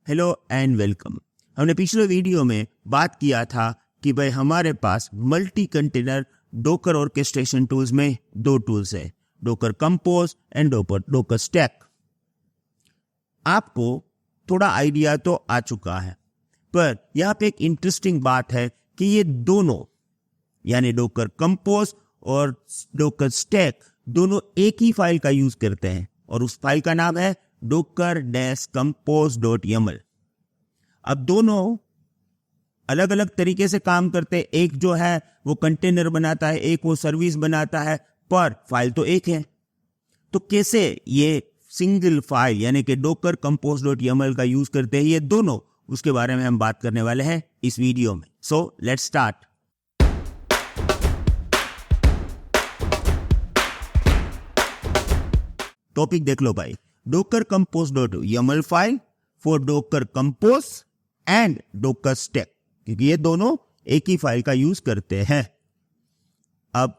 Hello and welcome. हमने पिछले video में बात किया था कि भाई हमारे पास multi container Docker orchestration tools में दो टूल्स है, Docker compose and Docker stack. आपको थोड़ा आइडिया तो आ चुका है, पर यहाँ पे एक इंटरेस्टिंग बात है कि ये दोनों यानी डोकर कंपोज और डोकर स्टैक दोनों एक ही फाइल का यूज करते हैं और उस फाइल का नाम है docker-compose.yaml। अब दोनों अलग अलग तरीके से काम करते हैं। एक जो है वो कंटेनर बनाता है, एक वो सर्विस बनाता है, पर फाइल तो एक है। तो कैसे ये सिंगल फाइल यानी कि docker-compose.yaml का यूज करते हैं ये दोनों, उसके बारे में हम बात करने वाले हैं इस वीडियो में। So let's start. टॉपिक देख लो भाई, docker-compose.yaml file for docker compose and docker stack, क्योंकि ये दोनों एक ही फाइल का यूज करते हैं। अब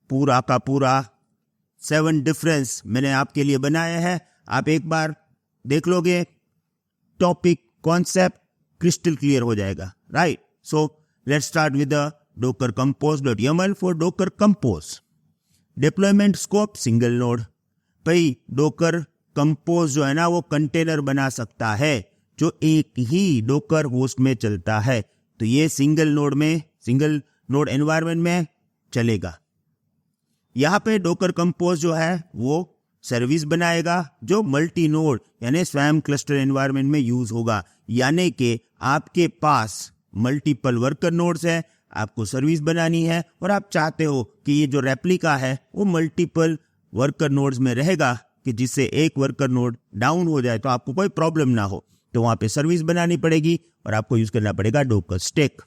पूरा का पूरा 7 डिफरेंस मैंने आपके लिए बनाया है, आप एक बार देख लोगे, टॉपिक कॉन्सेप्ट क्रिस्टल क्लियर हो जाएगा, right. So let's start with the docker-compose.yaml for docker compose। Deployment scope single node. भाई डोकर कंपोज जो है ना वो कंटेनर बना सकता है जो एक ही डोकर होस्ट में चलता है, तो ये सिंगल नोड एनवायरनमेंट में चलेगा। यहाँ पे डोकर कंपोज जो है वो सर्विस बनाएगा जो मल्टी नोड यानी स्वयं क्लस्टर एनवायरनमेंट में यूज होगा। यानी कि आपके पास मल्टीपल वर्कर नोड्स है, आपको सर्विस बनानी है और आप चाहते हो कि ये जो रेप्लिका है वो मल्टीपल वर्कर नोड्स में रहेगा कि जिससे एक वर्कर नोड डाउन हो जाए तो आपको कोई प्रॉब्लम ना हो, तो वहां पे सर्विस बनानी पड़ेगी और आपको यूज करना पड़ेगा डोकर स्टैक।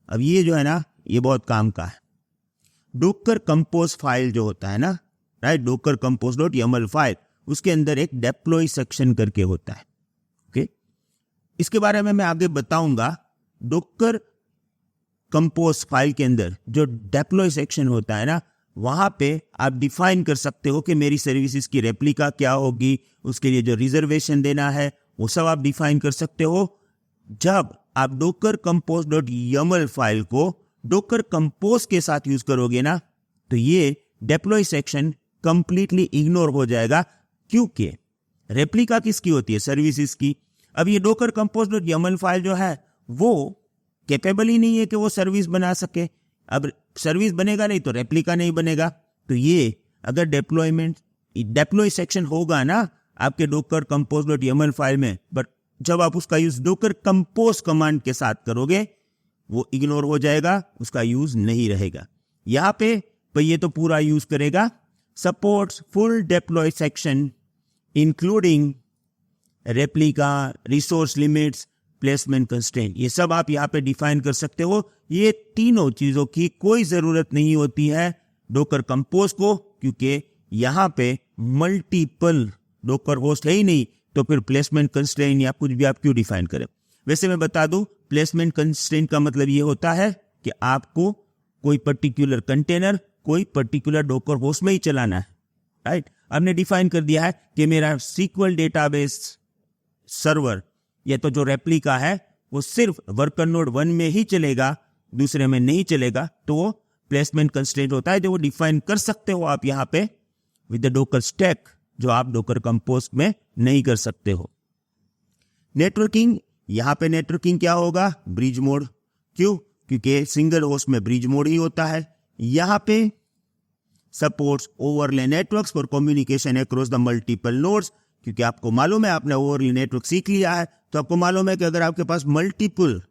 अब ये जो है ना ये बहुत काम का है। डोकर कंपोज फाइल जो होता है ना, राइट, docker-compose.yaml फाइल, उसके अंदर एक डेप्लॉय सेक्शन करके होता है। ओके, इसके बारे में मैं आगे बताऊंगा। डोकर कंपोज फाइल के अंदर जो डेप्लॉय सेक्शन होता है ना, वहां पे आप डिफाइन कर सकते हो कि मेरी सर्विसेज की रेप्लिका क्या होगी, उसके लिए जो रिजर्वेशन देना है वो सब आप डिफाइन कर सकते हो। जब आप docker-compose.yaml फाइल को डोकर कंपोज के साथ यूज करोगे ना, तो ये डेप्लॉय सेक्शन कंप्लीटली इग्नोर हो जाएगा, क्योंकि रेप्लिका किसकी होती है? सर्विसेज की। अब ये docker-compose.yaml फाइल जो है वो कैपेबल ही नहीं है कि वो सर्विस बना सके। अब सर्विस बनेगा नहीं तो रेप्लिका नहीं बनेगा। तो ये अगर डेप्लॉय सेक्शन होगा ना आपके docker-compose.yaml फाइल में, बट जब आप उसका यूज डोकर कंपोज कमांड के साथ करोगे वो इग्नोर हो जाएगा, उसका यूज नहीं रहेगा। यहाँ पे ये तो पूरा यूज करेगा, supports full deploy section including replica, resource limits, placement constraint, ये सब आप यहाँ पे डिफाइन कर सकते हो। ये तीनों चीजों की कोई जरूरत नहीं होती है डोकर कंपोज को, क्योंकि यहाँ पे मल्टीपल डोकर होस्ट है ही नहीं, तो फिर प्लेसमेंट कंस्ट्रेंट या कुछ भी आप क्यों डिफाइन करें। वैसे मैं बता दूं, प्लेसमेंट कंस्ट्रेंट का मतलब ये होता है कि आपको कोई पर्टिकुलर कंटेनर कोई पर्टिकुलर डोकर होस्ट में ही चलाना है, राइट। आपने डिफाइन कर दिया है कि मेरा SQL डेटाबेस सर्वर या तो जो रेप्लिका है वो सिर्फ वर्कर नोड 1 में ही चलेगा, दूसरे में नहीं चलेगा, तो वो प्लेसमेंट कंस्ट्रेंट होता है जो वो डिफाइन कर सकते हो आप यहाँ पे विद द डोकर स्टैक, जो आप डोकर कंपोज में नहीं कर सकते हो। नेटवर्किंग, यहाँ पे नेटवर्किंग क्या होगा? Bridge mode. क्यों? क्योंकि सिंगल होस्ट में ब्रिज मोड ही होता है। यहाँ पे supports overlay networks for communication across the multiple nodes, क्योंकि आपको मालूम है, आपने ओवरले नेटवर्क सीख लिया है, तो आपको मालूम है कि अगर आपके पास मल्टीपल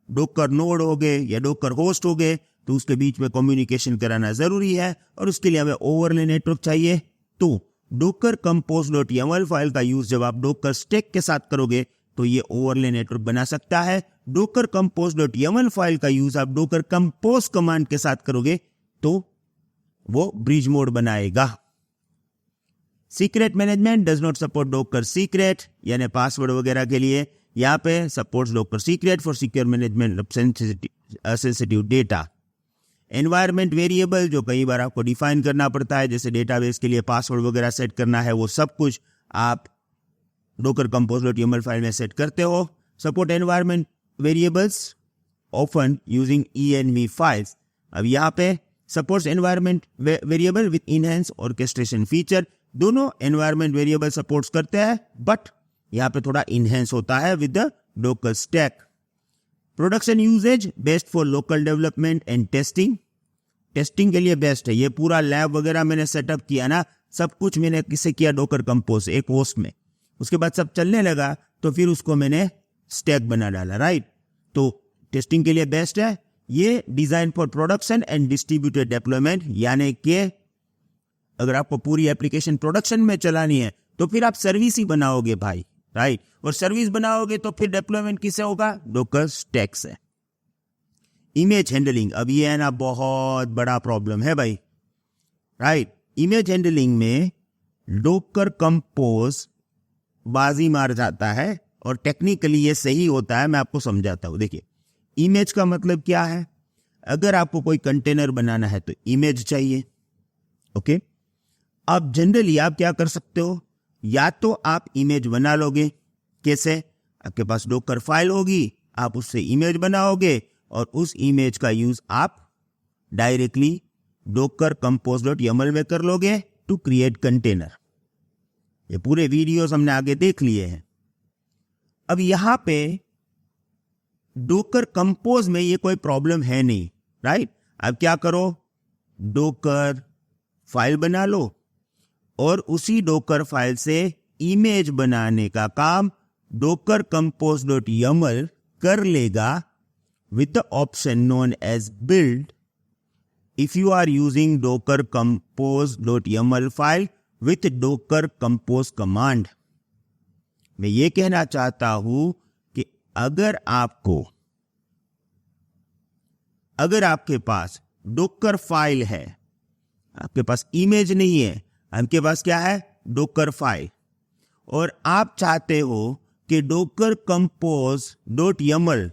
डोकर नोड हो गए या डोकर होस्ट हो गए तो उसके बीच में कम्युनिकेशन कराना जरूरी है और उसके लिए हमें ओवरले नेटवर्क चाहिए। तो docker-compose.yaml फाइल का यूज जब आप डोकर स्टैक के साथ करोगे तो ये ओवरले नेटवर्क बना सकता है। docker-compose.yaml फाइल का यूज आप डोकर कंपोज कमांड के साथ करोगे तो वो ब्रिज मोड बनाएगा। Secret management does not support docker secret, यानी पासवर्ड वगैरह के लिए यहाँ पे supports docker secret for secure management of sensitive data. Environment variable जो कई बार आपको डिफाइन करना पड़ता है, जैसे डेटाबेस के लिए पासवर्ड वगैरह सेट करना है, वो सब कुछ आप docker compose.yaml फाइल में सेट करते हो। Support environment variables often using env files. अब यहाँ पे supports environment variable with enhance orchestration feature. दोनों एनवायरनमेंट वेरिएबल सपोर्ट्स करते हैं, बट यहाँ पे थोड़ा इनहेंस होता है with the docker stack. Production usage best for local development and testing. Testing के लिए बेस्ट है। ये पूरा लैब वगैरह मैंने सेटअप किया ना, सब कुछ मैंने किसे किया, डोकर कंपोज एक होस्ट में। उसके बाद सब चलने लगा तो फिर उसको मैंने स्टैक बना डाला, राइट। तो टेस्टिंग के लिए बेस्ट है ये। Design for production and distributed deployment, यानी कि अगर आपको पूरी एप्लीकेशन प्रोडक्शन में चलानी है तो फिर आप सर्विस ही बनाओगे भाई, राइट। और सर्विस बनाओगे तो फिर डेप्लॉयमेंट किससे होगा, डोकर स्टैक से। इमेज हैंडलिंग, अब ये है ना बहुत बड़ा प्रॉब्लम है भाई, राइट। इमेज हैंडलिंग में डोकर कंपोज बाजी मार जाता है और टेक्निकली ये सही होता है। मैं आपको समझाता हूं। देखिए, इमेज का मतलब क्या है। अगर आपको कोई कंटेनर बनाना है तो इमेज चाहिए, ओके। अब जनरली आप क्या कर सकते हो, या तो आप इमेज बना लोगे। कैसे, आपके पास डोकर फाइल होगी, आप उससे इमेज बनाओगे और उस इमेज का यूज आप डायरेक्टली डोकर कंपोज.yaml में कर लोगे टू क्रिएट कंटेनर। ये पूरे वीडियोस हमने आगे देख लिए हैं। अब यहां पे डोकर कंपोज में ये कोई प्रॉब्लम है नहीं, राइट। अब क्या करो, डोकर फाइल बना लो और उसी डोकर फाइल से इमेज बनाने का काम डोकर कंपोज.yaml कर लेगा with the option known as build if you are using docker compose.yaml file with docker compose command। मैं ये कहना चाहता हूं कि अगर आपके पास डोकर फाइल है, आपके पास इमेज नहीं है, आपके पास क्या है, डोकर फाइल, और आप चाहते हो कि डोकर कंपोज.yaml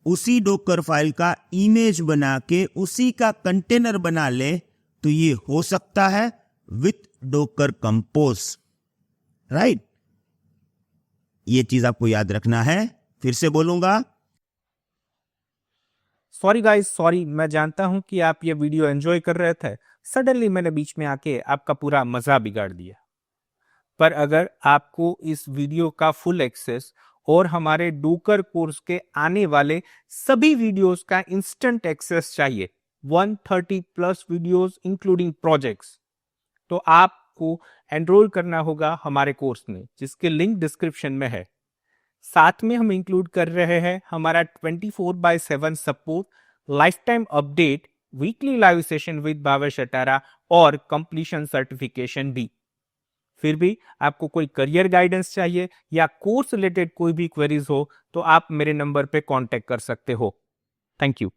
उसी डोकर फाइल का इमेज बना के उसी का कंटेनर बना ले, तो ये हो सकता है विथ डोकर कंपोज, राइट। ये चीज आपको याद रखना है। फिर से बोलूंगा, सॉरी गाइस, सॉरी। मैं जानता हूं कि आप ये वीडियो एंजॉय कर रहे थे, सडनली मैंने बीच में आके आपका पूरा मजा बिगाड़ दिया। पर अगर आपको इस वीडियो का फुल एक्सेस और हमारे डोकर कोर्स के आने वाले सभी वीडियोस का इंस्टेंट एक्सेस चाहिए, 130+ वीडियोस इंक्लूडिंग प्रोजेक्ट्स, तो आपको एनरोल करना होगा हमारे कोर्स में, जिसके लिंक डिस्क्रिप्शन में है। साथ में हम इंक्लूड कर रहे हैं हमारा 24/7 support, life time update, weekly live session with Bhavesh Shatara और कंप्लीशन सर्टिफिकेशन भी। फिर भी आपको कोई करियर गाइडेंस चाहिए या कोर्स रिलेटेड कोई भी क्वेरीज हो तो आप मेरे नंबर पे कांटेक्ट कर सकते हो। Thank you.